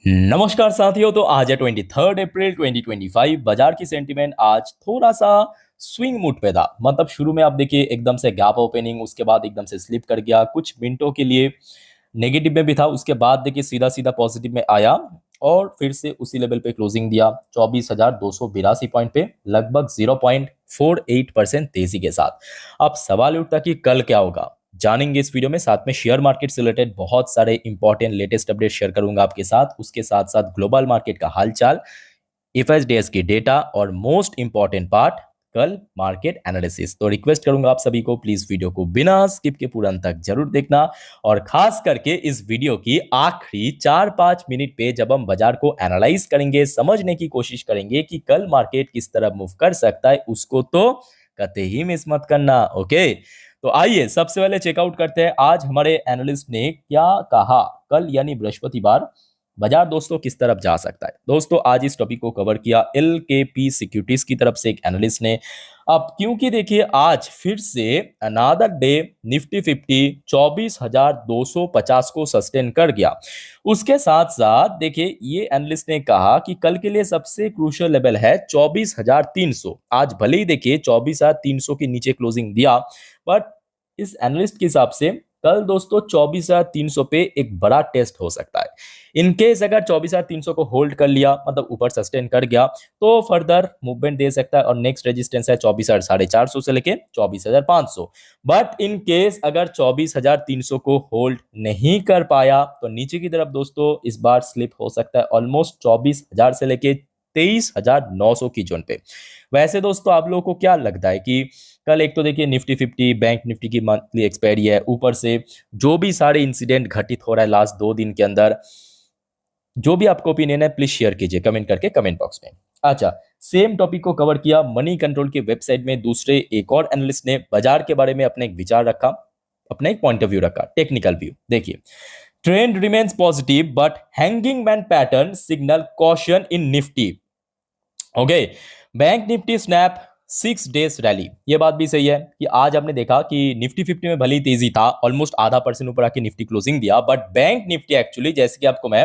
नमस्कार साथियों। तो आज है 23 अप्रैल 2025। बाजार की सेंटीमेंट आज थोड़ा सा स्विंग मूड पे था। मतलब शुरू में आप देखिए एकदम से गैप ओपनिंग, उसके बाद एकदम से स्लिप कर गया, कुछ मिनटों के लिए नेगेटिव में भी था, उसके बाद देखिए सीधा सीधा पॉजिटिव में आया और फिर से उसी लेवल पे क्लोजिंग दिया 24,282 पॉइंट पे, लगभग 0.48% तेजी के साथ। अब सवाल उठता कि कल क्या होगा, जानेंगे इस वीडियो में। साथ में शेयर मार्केट से रिलेटेड बहुत सारे इंपॉर्टेंट लेटेस्ट अपडेट शेयर करूंगा आपके साथ, उसके साथ साथ ग्लोबल मार्केट का हालचाल, एफएसडीएस की डेटा और मोस्ट इंपॉर्टेंट पार्ट कल मार्केट एनालिसिस। तो रिक्वेस्ट करूंगा आप सभी को प्लीज वीडियो को बिना स्किप के पूरा अंत तक जरूर देखना, और खास करके इस वीडियो की आखिरी 4-5 मिनट पे जब हम बाजार को एनालाइज करेंगे, समझने की कोशिश करेंगे कि कल मार्केट किस तरह मूव कर सकता है, उसको तो कतई ही मिस मत करना। ओके, तो आइए सबसे पहले चेकआउट करते हैं आज हमारे एनालिस्ट ने क्या कहा। कल यानी बृहस्पतिवार बाजार दोस्तों किस तरफ जा सकता है। दोस्तों आज इस टॉपिक को कवर किया एलकेपी सिक्योरिटीज की तरफ से एक एनालिस्ट ने। अब क्योंकि देखिए आज फिर से अनादर डे निफ्टी 50 24,250 को सस्टेन कर गया। उसके साथ साथ देखिए ये एनालिस्ट ने कहा कि कल के लिए सबसे क्रूशियल लेवल है 24,300। आज भले ही देखिए 24,300 के नीचे क्लोजिंग दिया, बट इस एनालिस्ट के हिसाब से कल दोस्तों 24,300 पे एक बड़ा टेस्ट हो सकता है। इनकेस अगर 24,300 को होल्ड कर लिया, मतलब ऊपर सस्टेन कर गया, तो फर्दर मूवमेंट दे सकता है और नेक्स्ट रेजिस्टेंस है 24,450 से लेके 24,500। बट इन केस अगर 24,300 को होल्ड नहीं कर पाया तो नीचे की तरफ दोस्तों इस बार स्लिप हो सकता है ऑलमोस्ट 24,000 से लेके 23,900 की जोन पे। वैसे दोस्तों आप लोगों को क्या लगता है कि कल एक तो देखिए निफ्टी 50 बैंक निफ्टी की मंथली एक्सपायरी है, ऊपर से जो भी सारे इंसिडेंट घटित हो रहा है लास्ट 2 दिन के अंदर, जो भी आपको ओपिनियन है प्लीज शेयर कीजिए कमेंट करके कमेंट बॉक्स में। अच्छा, सेम टॉपिक को कवर किया मनी कंट्रोल की वेबसाइट में दूसरे एक और एनालिस्ट ने बाजार के बारे में अपने एक विचार रखा, अपना एक पॉइंट ऑफ व्यू रखा, टेक्निकल व्यू। देखिए, trend remains positive but hanging man pattern signal caution in Nifty. Okay, bank Nifty snap 6 days rally. ये बात भी सही है कि आज आपने देखा कि निफ्टी 50 में भले ही तेजी था, ऑलमोस्ट आधा परसेंट ऊपर आके निफ्टी क्लोजिंग दिया, बट बैंक निफ्टी एक्चुअली जैसे कि आपको मैं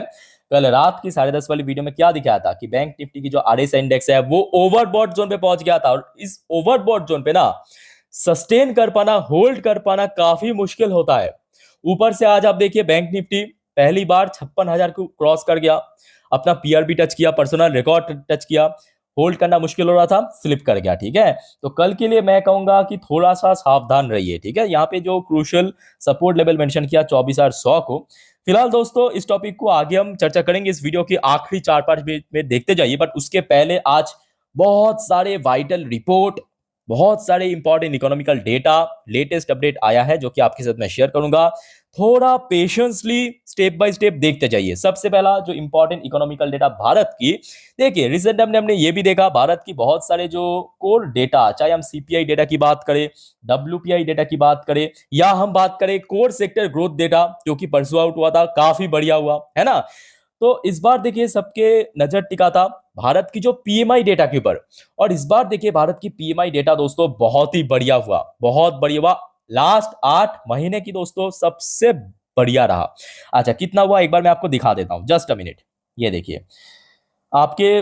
कल रात की 10:30 वाली वीडियो में क्या दिखाया था कि बैंक निफ्टी की जो आरएसआई इंडेक्स है वो ओवरबॉट जोन पे पहुंच गया था, और इस ओवरबॉट जोन पे ना सस्टेन कर पाना, होल्ड कर पाना काफी मुश्किल होता है। ऊपर से आज आप देखिए बैंक निफ्टी पहली बार 56,000 को क्रॉस कर गया, अपना पीआर भी टच किया, पर्सनल रिकॉर्ड टच किया, होल्ड करना मुश्किल हो रहा था, स्लिप कर गया। ठीक है, तो कल के लिए मैं कहूंगा कि थोड़ा सा सावधान रहिए। ठीक है, यहाँ पे जो क्रूशियल सपोर्ट लेवल मेंशन किया 24,100 को। फिलहाल दोस्तों इस टॉपिक को आगे हम चर्चा करेंगे इस वीडियो के आखिरी 4-5 मिनट में, देखते जाइए। बट उसके पहले आज बहुत सारे वाइटल रिपोर्ट, बहुत सारे important economical data, latest update आया है जो कि आपके साथ मैं शेयर करूंगा। थोड़ा पेशेंसली स्टेप बाय स्टेप देखते जाइए। सबसे पहला जो इंपॉर्टेंट इकोनॉमिकल डेटा भारत की, देखिए रिसेंट हमने ये भी देखा भारत की बहुत सारे जो कोर डेटा, चाहे हम सीपीआई डेटा की बात करें, डब्ल्यूपीआई डेटा की बात करें, या हम बात करें कोर सेक्टर ग्रोथ डेटा जो कि परसों आउट हुआ था, काफी बढ़िया हुआ है ना। तो इस बार देखिए सबके नजर टिका था भारत की जो पीएमआई डेटा के ऊपर, और इस बार देखिए भारत की पीएमआई डेटा दोस्तों बहुत ही बढ़िया हुआ, बहुत बढ़िया हुआ। लास्ट 8 महीने की दोस्तों सबसे बढ़िया रहा। अच्छा, कितना हुआ एक बार मैं आपको दिखा देता हूं, जस्ट अ मिनट। ये देखिए आपके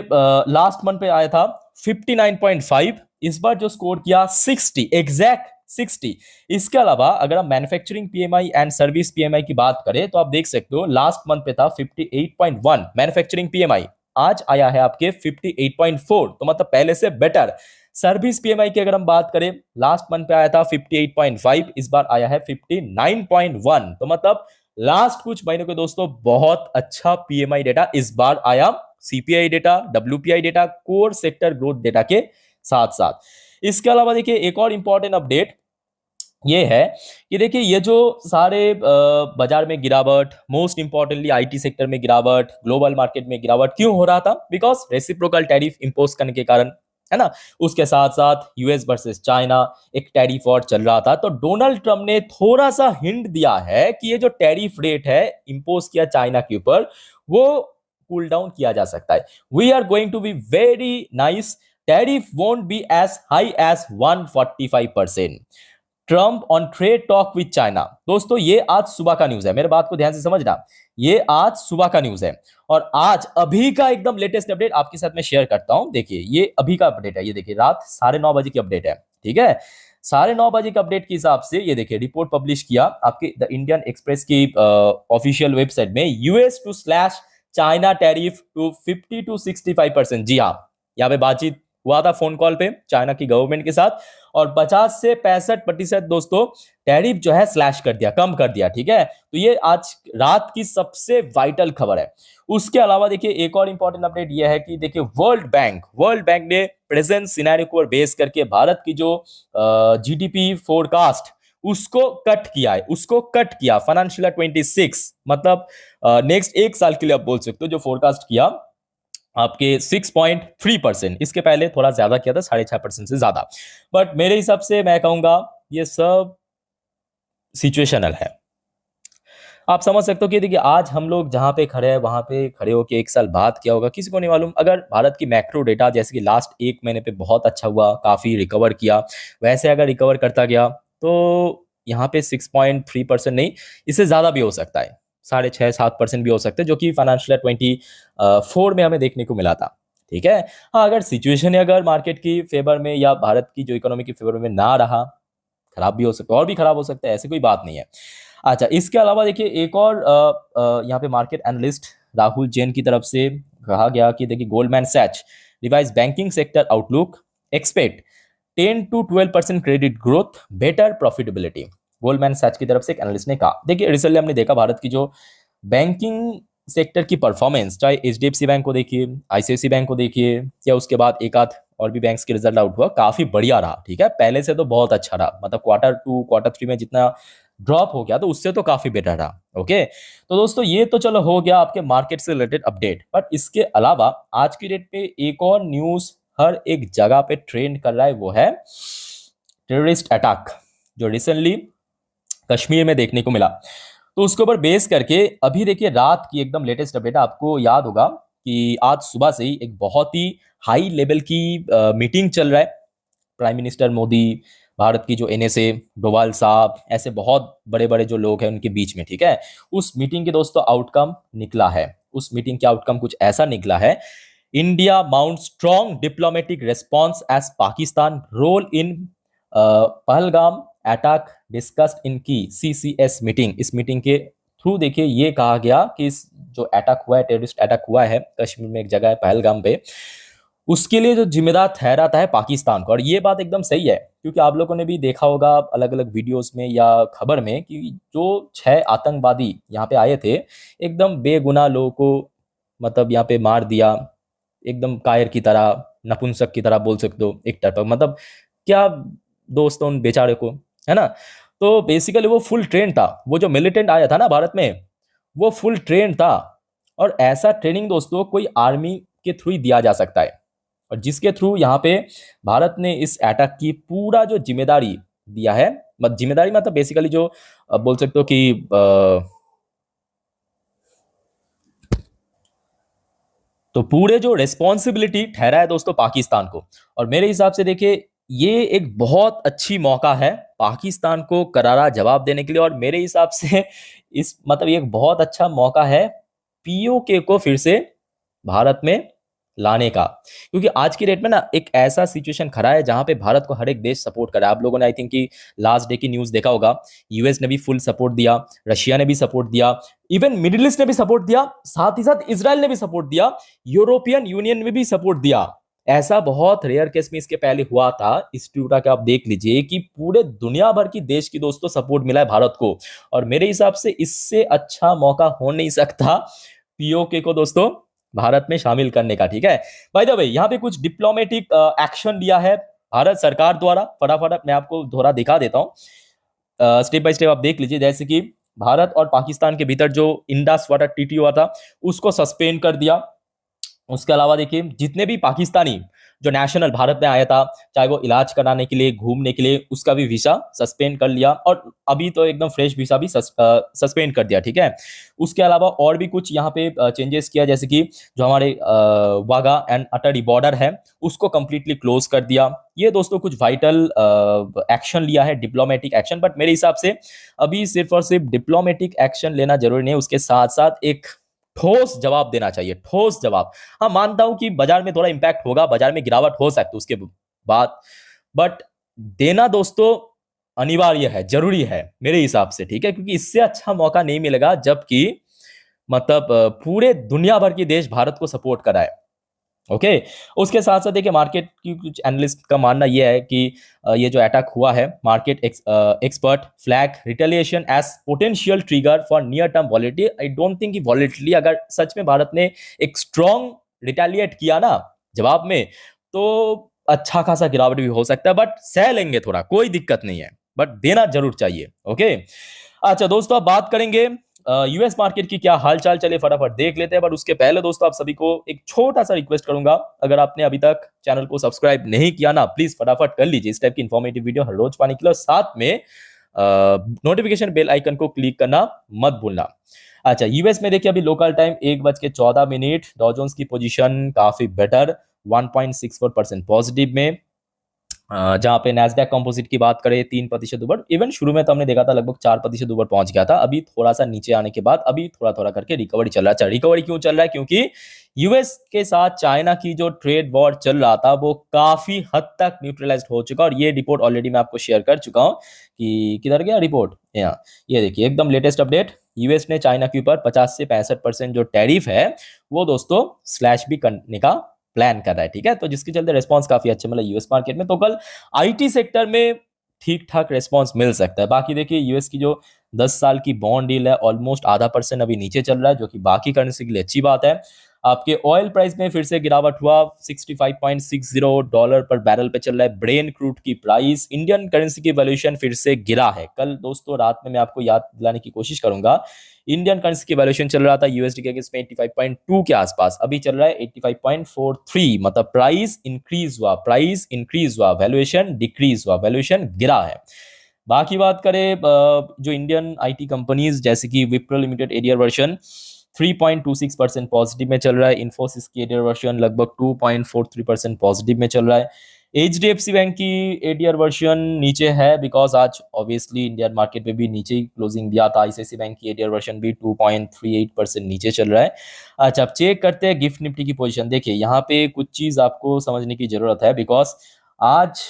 लास्ट मंथ पे आया था 59.5, इस बार जो स्कोर किया 60, एग्जैक्ट 60। इसके अलावा अगर हम manufacturing PMI and service PMI की बात करें तो आप देख सकते हो लास्ट मंथ पे था 58.1 मैन्युफैक्चरिंग पीएमआई, आज आया है आपके 58.4, तो मतलब पहले से बेटर। सर्विस पीएमआई की अगर हम बात करें, लास्ट मंथ पे आया था 58.5, इस बार आया है 59.1, तो मतलब लास्ट कुछ महीनों के दोस्तों बहुत अच्छा पीएमआई डेटा इस बार आया, CPI data, WPI data, core sector growth data के साथ साथ। इसके अलावा देखिए एक और इंपॉर्टेंट अपडेट ये है कि देखिए ये जो सारे बाजार में गिरावट, मोस्ट इंपॉर्टेंटली आईटी सेक्टर में गिरावट, ग्लोबल मार्केट में गिरावट क्यों हो रहा था, बिकॉज रेसिप्रोकल टैरिफ इंपोज करने के कारण, है ना। उसके साथ साथ यूएस वर्सेस चाइना एक टैरिफ वॉर चल रहा था, तो डोनाल्ड ट्रंप ने थोड़ा सा हिंट दिया है कि ये जो टैरिफ रेट है इंपोज किया चाइना के ऊपर, वो कूल डाउन किया जा सकता है। We are going to be very nice, tariff won't be as high as 145%। Trump on trade talk with China. दोस्तों ये आज सुबह का न्यूज है, मेरे बात को ध्यान से समझना, ये आज सुबह का न्यूज है और आज अभी का एकदम लेटेस्ट अपडेट आपके साथ मैं शेयर करता हूं। देखिए ये अभी का अपडेट है, ये देखिए रात 9:30 बजे की अपडेट है, ठीक है। 9:30 बजे के अपडेट के हिसाब से ये देखिए रिपोर्ट पब्लिश किया आपके द इंडियन एक्सप्रेस की ऑफिशियल वेबसाइट में, US to slash China tariff to 50 to 65%। जी हाँ, यहाँ पे बातचीत हुआ था फोन कॉल पे चाइना की गवर्नमेंट के साथ और 50 से 65% दोस्तों टैरिफ जो है स्लैश कर दिया, कम कर दिया, ठीक है। तो ये आज रात की सबसे वाइटल खबर है। उसके अलावा देखिए एक और इंपॉर्टेंट अपडेट ये है कि देखिए वर्ल्ड बैंक ने प्रेजेंट सिनेरियो को बेस करके भारत की जो जीडीपी फोरकास्ट उसको कट किया फाइनेंशियल 26, मतलब नेक्स्ट एक साल के लिए आप बोल सकते हो जो फोरकास्ट किया आपके 6.3%, इसके पहले थोड़ा ज्यादा किया था, 6.5% से ज्यादा। बट मेरे हिसाब से मैं कहूंगा ये सब सिचुएशनल है। आप समझ सकते हो कि देखिए आज हम लोग जहां पे खड़े हैं वहां पे खड़े होकर एक साल बाद क्या होगा किसी को नहीं मालूम। अगर भारत की मैक्रो डेटा जैसे कि लास्ट एक महीने पे बहुत अच्छा हुआ, काफी रिकवर किया, वैसे अगर रिकवर करता गया तो यहाँ पे 6.3% नहीं, इससे ज्यादा भी हो सकता है, 6.5-7% भी हो सकते हैं, जो कि फाइनेंशियल 24 में हमें देखने को मिला था, ठीक है। हाँ, अगर सिचुएशन अगर मार्केट की फेवर में या भारत की जो इकोनॉमी की फेवर में ना रहा, खराब भी हो सकता है और भी खराब हो सकता है, ऐसी कोई बात नहीं है। अच्छा, इसके अलावा देखिए एक और यहाँ पे मार्केट एनालिस्ट राहुल जैन की तरफ से कहा गया कि देखिए Goldman Sachs revise banking sector outlook, expect 10 to 12% credit growth, better profitability. Goldman Sachs की तरफ से एक एनालिस्ट ने कहा। देखिए रिसेंटली हमने देखा भारत की जो बैंकिंग सेक्टर की परफॉर्मेंस, चाहे एचडीएफसी बैंक को देखिए, आईसीआईसी बैंक को देखिए, या उसके बाद एक आध और भी बैंक्स के रिजल्ट आउट हुआ, काफी बढ़िया रहा, ठीक है। पहले से तो बहुत अच्छा रहा, मतलब Q2 Q3 में जितना ड्रॉप हो गया तो उससे तो काफी बेटर रहा। ओके, तो दोस्तों ये तो चलो हो गया आपके मार्केट से रिलेटेड अपडेट, बट इसके अलावा आज की डेट पे एक और न्यूज हर एक जगह पे ट्रेंड कर रहा है, वो है टेररिस्ट अटैक जो रिसेंटली कश्मीर में देखने को मिला। तो उसके ऊपर बेस करके अभी देखिए रात की एकदम लेटेस्ट अपडेट, आपको याद होगा कि आज सुबह से ही एक बहुत ही हाई लेवल की मीटिंग चल रहा है, प्राइम मिनिस्टर मोदी, भारत की जो एनएसए डोवाल साहब, ऐसे बहुत बड़े बड़े जो लोग हैं उनके बीच में, ठीक है। उस मीटिंग के दोस्तों आउटकम निकला है, उस मीटिंग के आउटकम कुछ ऐसा निकला है, India mount strong diplomatic response as Pakistan role in Pahalgam attack discussed in key CCS meeting. इस मीटिंग के थ्रू देखिए ये कहा गया कि इस जो अटैक हुआ है, टेररिस्ट अटैक हुआ है कश्मीर में एक जगह है पहलगाम पे, उसके लिए जो जिम्मेदार ठहराता है पाकिस्तान को। और ये बात एकदम सही है, क्योंकि आप लोगों ने भी देखा होगा अलग अलग वीडियोस में या खबर में कि जो 6 आतंकवादी यहाँ पे आए थे, एकदम बेगुनाह लोगों को मतलब यहाँ पे मार दिया, एकदम कायर की तरह, नपुंसक की तरह बोल सकते हो एक तरफ, मतलब क्या दोस्तों उन बेचारे को, है ना। तो बेसिकली वो फुल ट्रेन था, वो जो मिलिटेंट आया था ना भारत में, वो फुल ट्रेन था। और ऐसा ट्रेनिंग दोस्तों कोई आर्मी के थ्रू ही दिया जा सकता है, और जिसके थ्रू यहाँ पे भारत ने इस अटैक की पूरा जो जिम्मेदारी दिया है, जिम्मेदारी मतलब बेसिकली जो बोल सकते हो कि तो पूरे जो रेस्पॉन्सिबिलिटी ठहरा है दोस्तों पाकिस्तान को। और मेरे हिसाब से देखिए ये एक बहुत अच्छी मौका है पाकिस्तान को करारा जवाब देने के लिए, और मेरे हिसाब से इस मतलब ये एक बहुत अच्छा मौका है पीओके को फिर से भारत में लाने का, क्योंकि आज की डेट में ना एक ऐसा सिचुएशन खड़ा है जहां पे भारत को हर एक देश सपोर्ट कर रहा है। आप लोगों ने आई थिंक कि लास्ट डे की न्यूज देखा होगा, यूएस ने भी फुल सपोर्ट दिया, रशिया ने भी सपोर्ट दिया, इवन मिडिल ईस्ट ने भी सपोर्ट दिया, साथ ही साथ इसराइल ने भी सपोर्ट दिया, यूरोपियन यूनियन ने भी सपोर्ट दिया। ऐसा बहुत रेयर केस में इसके पहले हुआ था, इस ट्यूटा के आप देख लीजिए कि पूरे दुनिया भर की देश की दोस्तों सपोर्ट मिला है भारत को, और मेरे हिसाब से इससे अच्छा मौका हो नहीं सकता पीओके को दोस्तों भारत में शामिल करने का, ठीक है। बाय द वे यहाँ पे कुछ डिप्लोमेटिक एक्शन लिया है भारत सरकार द्वारा, फटाफट मैं आपको थोड़ा दिखा देता हूँ, स्टेप बाय स्टेप आप देख लीजिए। जैसे कि भारत और पाकिस्तान के भीतर जो इंडस वाटर ट्रीटी हुआ था उसको सस्पेंड कर दिया, उसके अलावा देखिए जितने भी पाकिस्तानी जो नेशनल भारत में आया था, चाहे वो इलाज कराने के लिए, घूमने के लिए, उसका भी वीसा सस्पेंड कर लिया और अभी तो एकदम फ्रेश वीसा भी सस्पेंड कर दिया, ठीक है। उसके अलावा और भी कुछ यहाँ पे चेंजेस किया, जैसे कि जो हमारे वाघा एंड अटरी बॉर्डर है उसको कंप्लीटली क्लोज कर दिया। ये दोस्तों कुछ वाइटल एक्शन लिया है, डिप्लोमेटिक एक्शन, बट मेरे हिसाब से अभी सिर्फ और सिर्फ डिप्लोमेटिक एक्शन लेना जरूरी नहीं है, उसके साथ साथ एक ठोस जवाब देना चाहिए, ठोस जवाब। हाँ, मानता हूं कि बाजार में थोड़ा इंपैक्ट होगा, बाजार में गिरावट हो सकती है उसके बाद, बट देना दोस्तों अनिवार्य है, जरूरी है मेरे हिसाब से, ठीक है, क्योंकि इससे अच्छा मौका नहीं मिलेगा जबकि मतलब पूरे दुनिया भर के देश भारत को सपोर्ट कराए। ओके। उसके साथ साथ देखिए मार्केट की कुछ एनालिस्ट का मानना यह है कि ये जो अटैक हुआ है, market expert flag retaliation as potential trigger for near term volatility. I don't think कि वॉलिटिलिटी अगर सच में भारत ने एक स्ट्रॉन्ग रिटेलिएट किया ना जवाब में, तो अच्छा खासा गिरावट भी हो सकता है, बट सह लेंगे, थोड़ा कोई दिक्कत नहीं है, बट देना जरूर चाहिए। ओके। अच्छा दोस्तों, अब बात करेंगे यूएस मार्केट की क्या हालचाल, चले फटाफट देख लेते हैं। बट उसके पहले दोस्तों आप सभी को एक छोटा सा रिक्वेस्ट करूंगा, अगर आपने अभी तक चैनल को सब्सक्राइब नहीं किया ना, प्लीज फटाफट कर लीजिए इस टाइप की इंफॉर्मेटिव वीडियो हर रोज पाने के लिए, और साथ में नोटिफिकेशन बेल आइकन को क्लिक करना मत भूलना। अच्छा, यूएस में देखिए अभी लोकल टाइम 1:14, डॉ जोन्स की पोजीशन काफी बेटर 1.64% पॉजिटिव में, जहां पे नैस्डैक कंपोजिट की बात करें 3% ऊपर, इवन शुरू में तो हमने देखा था लगभग 4% ऊपर पहुंच गया था, अभी थोड़ा सा नीचे आने के बाद अभी थोड़ा थोड़ा करके रिकवरी चल रहा है। रिकवरी क्यों चल रहा है? क्योंकि यूएस के साथ चाइना की जो ट्रेड वॉर चल रहा था वो काफी हद तक न्यूट्रलाइज्ड हो चुका, और ये रिपोर्ट ऑलरेडी मैं आपको शेयर कर चुका हूं कि किधर गया रिपोर्ट, यहाँ ये देखिए एकदम लेटेस्ट अपडेट। यूएस ने चाइना के ऊपर 50 से 65% जो टैरिफ है वो दोस्तों स्लैश भी करने का प्लान कर रहा है, ठीक है। तो जिसके चलते रेस्पॉन्स काफी अच्छा मिला यूएस मार्केट में, तो कल आईटी सेक्टर में ठीक ठाक रेस्पॉन्स मिल सकता है। बाकी देखिए यूएस की जो 10 साल की बॉन्ड डील है ऑलमोस्ट ½ % अभी नीचे चल रहा है, जो कि बाकी करेंसी के लिए अच्छी बात है। आपके ऑयल प्राइस में फिर से गिरावट हुआ, $65.60 पर बैरल पे चल रहा है। ब्रेन क्रूड की प्राइस, इंडियन करेंसी की वैल्यूएशन फिर से गिरा है। कल दोस्तों रात में मैं आपको याद दिलाने की कोशिश करूंगा, इंडियन करेंसी की वैल्यूएशन चल रहा था यूएसडी के अगेंस्ट में 85.2 के आसपास, अभी चल रहा है 85.43, मतलब प्राइस इंक्रीज हुआ, वैल्यूएशन डिक्रीज हुआ, वैल्यूएशन गिरा है। बाकी बात करें जो इंडियन आईटी कंपनीज जैसे कि Wipro limited arrear version 3.26% positive में चल रहा है, इन्फोसिस की एरियर वर्जन लगभग 2.43% पॉजिटिव में चल रहा है। एचडीएफसी बैंक की एडीआर वर्जन नीचे है बिकॉज आज ऑब्वियसली इंडियन मार्केट में भी नीचे ही क्लोजिंग दिया था। आईसीआईसी बैंक की एडीआर वर्जन भी 2.38% नीचे चल रहा है। अच्छा, अब चेक करते हैं गिफ्ट निफ्टी की पोजीशन। देखिए यहाँ पे कुछ चीज आपको समझने की जरूरत है, बिकॉज आज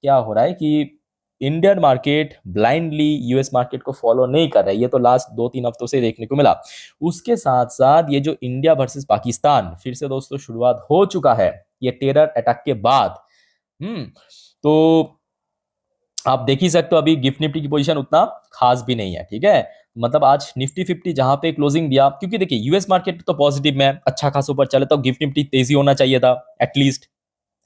क्या हो रहा है कि Indian market blindly US market को फॉलो नहीं कर रहा है, ये तो लास्ट 2-3 हफ्तों से देखने को मिला। उसके साथ साथ ये जो इंडिया वर्सेस पाकिस्तान फिर से दोस्तों शुरुआत हो चुका है ये टेरर अटैक के बाद। तो आप देख ही सकते हो अभी गिफ्ट निफ्टी की पोजीशन उतना खास भी नहीं है, ठीक है। मतलब आज निफ्टी 50 जहां पे क्लोजिंग दिया, क्योंकि देखिए यूएस मार्केट तो पॉजिटिव में अच्छा खासा ऊपर चले, तो गिफ्ट निफ्टी तेजी होना चाहिए था एटलीस्ट,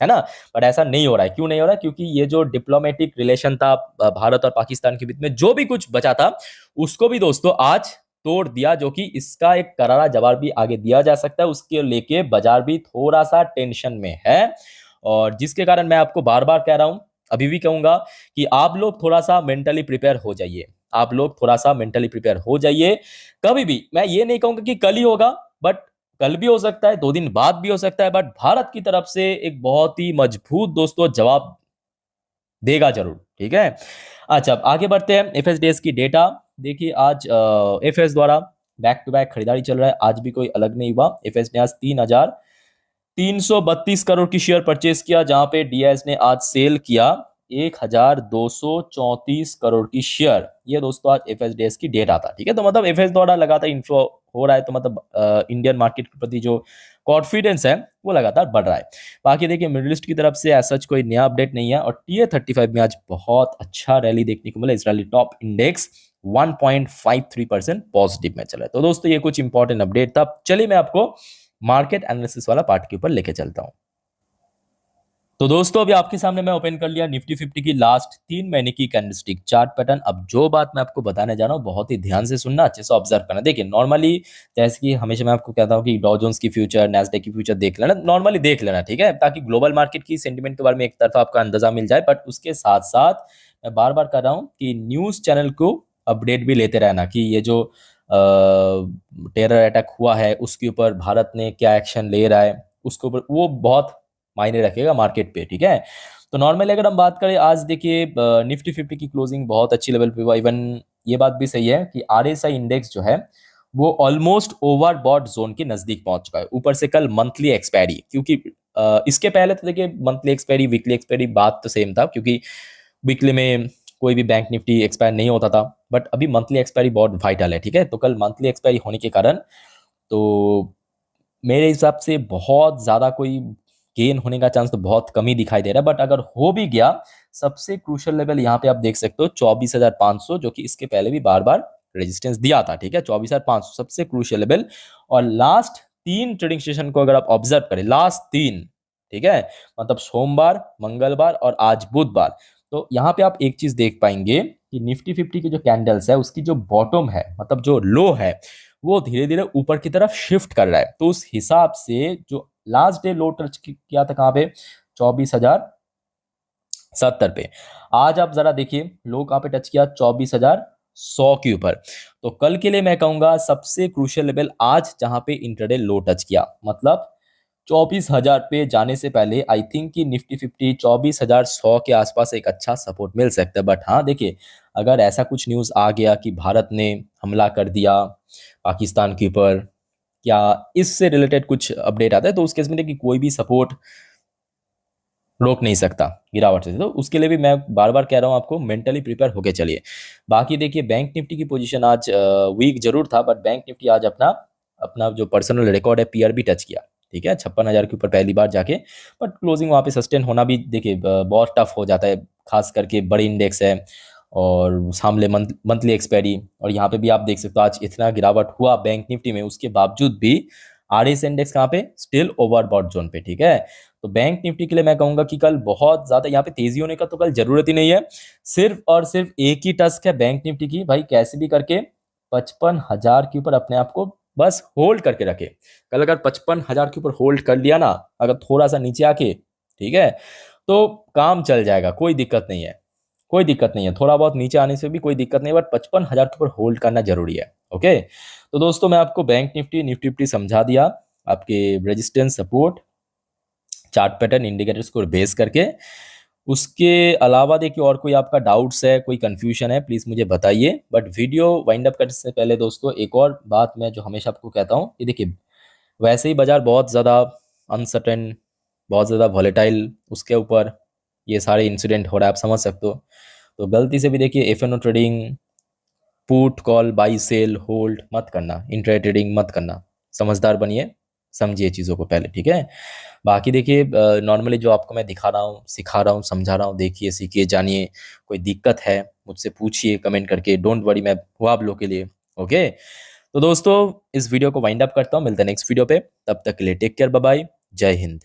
है ना। बट ऐसा नहीं हो रहा है। क्यों नहीं हो रहा है? क्योंकि ये जो डिप्लोमेटिक रिलेशन था भारत और पाकिस्तान के बीच में, जो भी कुछ बचा था उसको भी दोस्तों आज तोड़ दिया, जो कि इसका एक करारा जवाब भी आगे दिया जा सकता है। उसके लेके बाजार भी थोड़ा सा टेंशन में है, और जिसके कारण मैं आपको बार बार कह रहा हूं, अभी भी कहूंगा कि आप लोग थोड़ा सा मेंटली प्रिपेयर हो जाइए, आप लोग थोड़ा सा मेंटली प्रिपेयर हो जाइए। कभी भी मैं ये नहीं कहूंगा कि कल ही होगा, बट कल भी हो सकता है, 2 दिन बाद भी हो सकता है, बट भारत की तरफ से एक बहुत ही मजबूत दोस्तों जवाब देगा जरूर, ठीक है। अच्छा, अब आगे बढ़ते हैं एफएसडीएस की डेटा। देखिए आज एफएस द्वारा बैक टू बैक खरीदारी चल रहा है, आज भी कोई अलग नहीं हुआ। एफएस ने आज 3,332 करोड़ की शेयर परचेज किया, जहां पे डीआईएस ने आज सेल किया 1,234 करोड़ की शेयर। ये दोस्तों आज एफएसडीएस की डेटा था, ठीक है। तो मतलब एफएस द्वारा लगातार इन्फ्लो हो रहा है, तो मतलब इंडियन मार्केट के प्रति जो कॉन्फिडेंस है वो लगातार बढ़ रहा है। बाकी देखिए मिडिल ईस्ट की तरफ से ऐसा कोई नया अपडेट नहीं है, और टीए35 में आज बहुत अच्छा रैली देखने को मिला। इजरायली टॉप इंडेक्स 1.53% पॉजिटिव में चला है। तो दोस्तों ये कुछ इंपॉर्टेंट अपडेट था। चलिए मैं आपको मार्केट एनालिसिस वाला पार्ट के ऊपर लेके चलता हूं। तो दोस्तों अभी आपके सामने मैं ओपन कर लिया निफ्टी 50 की लास्ट 3 महीने की कैंडलस्टिक चार्ट पैटर्न। अब जो बात मैं आपको बताने जा रहा हूँ बहुत ही ध्यान से सुनना, अच्छे से ऑब्जर्व करना। देखिए नॉर्मली जैसे कि हमेशा मैं आपको कहता हूँ कि डॉ जोन्स की फ्यूचर, नैस्डैक की फ्यूचर देख लेना, नॉर्मली देख लेना, ठीक है, ताकि ग्लोबल मार्केट की सेंटिमेंट के बारे में एक तरफा आपका अंदाजा मिल जाए। बट उसके साथ साथ मैं बार बार कर रहा हूँ कि न्यूज़ चैनल को अपडेट भी लेते रहना कि ये जो टेरर अटैक हुआ है उसके ऊपर भारत ने क्या एक्शन ले रहा है, उसके ऊपर वो बहुत मायने रखेगा मार्केट पे, ठीक है। तो नॉर्मली अगर हम बात करें आज देखिए निफ्टी 50 की क्लोजिंग बहुत अच्छी लेवल पे हुआ। इवन ये बात भी सही है कि आरएसआई इंडेक्स जो है वो ऑलमोस्ट ओवरबॉट जोन के नजदीक पहुंच चुका है। ऊपर से कल मंथली एक्सपायरी, क्योंकि इसके पहले तो देखिए मंथली एक्सपायरी वीकली एक्सपायरी बात तो सेम था, क्योंकि वीकली में कोई भी बैंक निफ्टी एक्सपायर नहीं होता था, बट अभी मंथली एक्सपायरी बहुत वाइटल है, ठीक है। तो कल मंथली एक्सपायरी होने के कारण तो मेरे हिसाब से बहुत ज़्यादा कोई गेन होने का चांस तो बहुत कम ही दिखाई दे रहा है। बट अगर हो भी गया, सबसे क्रूशियल लेवल यहाँ पे आप देख सकते हो 24,500, जो कि इसके पहले भी बार बार रेजिस्टेंस दिया था, ठीक है। 24,500 सबसे क्रूशियल लेवल। और लास्ट 3 ट्रेडिंग सेशन को अगर आप ऑब्जर्व करें, लास्ट 3, ठीक है, मतलब सोमवार, मंगलवार और आज बुधवार, तो यहाँ पे आप एक चीज देख पाएंगे कि निफ्टी 50 की जो कैंडल्स है उसकी जो बॉटम है, मतलब जो लो है, वो धीरे धीरे ऊपर की तरफ शिफ्ट कर रहा है। तो उस हिसाब से जो लास्ट डे लो टच किया था कहाँ पे, 24,070 पे, आज आप जरा देखिए लो कहाँ पे टच किया, 24,100 के ऊपर। तो कल के लिए मैं कहूंगा सबसे क्रूशियल लेवल आज जहां पे इंटरडे लो टच किया, मतलब 24,000 पे जाने से पहले आई थिंक कि निफ्टी 50 24,100 के आसपास एक अच्छा सपोर्ट मिल सकता है। बट हाँ देखिए, अगर ऐसा कुछ न्यूज़ आ गया कि भारत ने हमला कर दिया पाकिस्तान के ऊपर, या इससे रिलेटेड कुछ अपडेट आता है, तो उस केस में देखिए कोई भी सपोर्ट रोक नहीं सकता गिरावट से। तो उसके लिए भी मैं बार बार कह रहा हूँ आपको मेंटली प्रिपेयर होके चलिए। बाकी देखिए बैंक निफ्टी की पोजीशन आज वीक जरूर था, बट बैंक निफ्टी आज अपना अपना जो पर्सनल रिकॉर्ड है पीआर भी टच किया, ठीक है, 56,000 के ऊपर पहली बार जाके। बट क्लोजिंग वहाँ पे सस्टेन होना भी देखिए बहुत टफ हो जाता है, खास करके बड़े इंडेक्स है और सामने मंथली एक्सपायरी। और यहाँ पे भी आप देख सकते हो आज इतना गिरावट हुआ बैंक निफ्टी में, उसके बावजूद भी आरएस इंडेक्स कहाँ पे, स्टिल ओवरबॉट जोन पे, ठीक है। तो बैंक निफ्टी के लिए मैं कहूंगा कि कल बहुत ज्यादा यहाँ पे तेजी होने का तो कल जरूरत ही नहीं है। सिर्फ और सिर्फ एक ही टास्क है बैंक निफ्टी की, भाई कैसे भी करके 55,000 के ऊपर अपने आप को बस होल्ड करके रखे। कल अगर 55,000 के ऊपर होल्ड कर लिया ना, अगर थोड़ा सा नीचे आके, ठीक है, तो काम चल जाएगा, कोई दिक्कत नहीं है, कोई दिक्कत नहीं है। थोड़ा बहुत नीचे आने से भी कोई दिक्कत नहीं है, बट 55,000 के ऊपर होल्ड करना जरूरी है। ओके, तो दोस्तों मैं आपको बैंक निफ्टी निफ्टी निफ्टी समझा दिया, आपके resistance support chart pattern indicators को बेस करके। उसके अलावा देखिए और कोई आपका डाउट्स है, कोई कंफ्यूजन है, प्लीज़ मुझे बताइए। बट वीडियो वाइंड अप करने से पहले दोस्तों एक और बात मैं जो हमेशा आपको कहता हूँ, ये देखिए वैसे ही बाजार बहुत ज़्यादा अनसर्टेन, बहुत ज़्यादा वॉलेटाइल, उसके ऊपर ये सारे इंसिडेंट हो रहा है, आप समझ सकते हो। तो गलती से भी देखिए FNO trading, put call buy sell hold मत करना, इंट्रा ट्रेडिंग मत करना, समझदार बनिए, समझिए चीज़ों को पहले, ठीक है। बाकी देखिए नॉर्मली जो आपको मैं दिखा रहा हूँ, सिखा रहा हूँ, समझा रहा हूँ, देखिए सीखिए जानिए। कोई दिक्कत है मुझसे पूछिए कमेंट करके, डोंट वरी, मैं हूँ आप लोग के लिए। ओके, तो दोस्तों इस वीडियो को वाइंड अप करता हूँ, मिलते हैं नेक्स्ट वीडियो पे, तब तक के लिए टेक केयर, बाय बाय, जय हिंद।